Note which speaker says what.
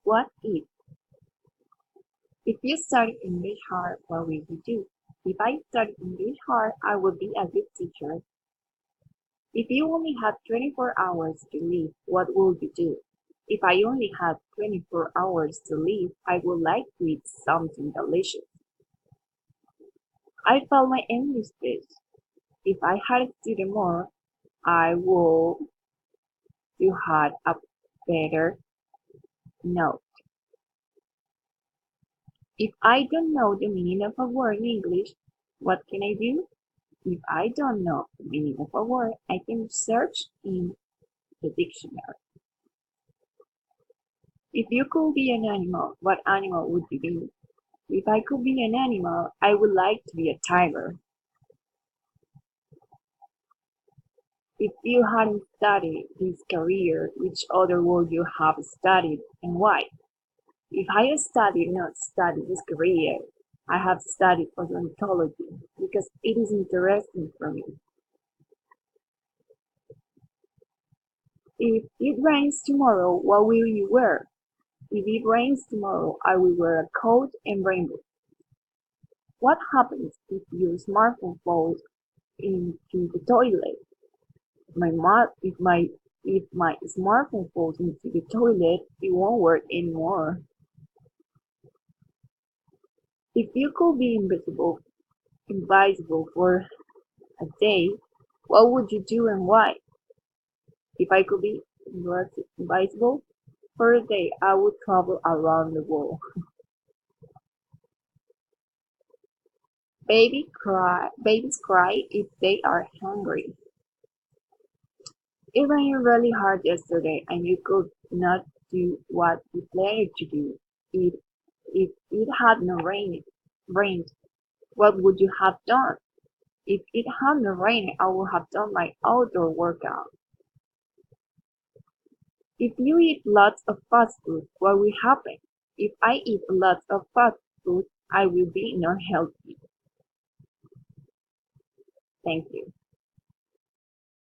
Speaker 1: What if? If you study English hard, what will you do? If I study English hard, I will be a good teacher. If you only had 24 hours to live, what would you do? If I only had 24 hours to live, I would like to eat something delicious. I failed my English test. If I had studied more, I would have had a better note. If I don't know the meaning of a word in English, what can I do? If I don't know the meaning of a word, I can search in the dictionary. If you could be an animal, what animal would you be? If I could be an animal, I would like to be a tiger. If you hadn't studied this career, which other would you have studied and why? If I not studied this career, I have studied odontology because it is interesting for me. If it rains tomorrow, what will you wear? If it rains tomorrow, I will wear a coat and rainbow. What happens if your smartphone falls into the toilet? If my smartphone falls into the toilet, it won't work anymore. If you could be invisible for a day, what would you do and why? If I could be invisible for a day, I would travel around the world. Babies cry if they are hungry. It rained really hard yesterday and you could not do what you planned to do. If it had not rained, what would you have done? If it had not rained, I would have done my outdoor workout. If you eat lots of fast food, what will happen? If I eat lots of fast food, I will be not healthy. Thank you.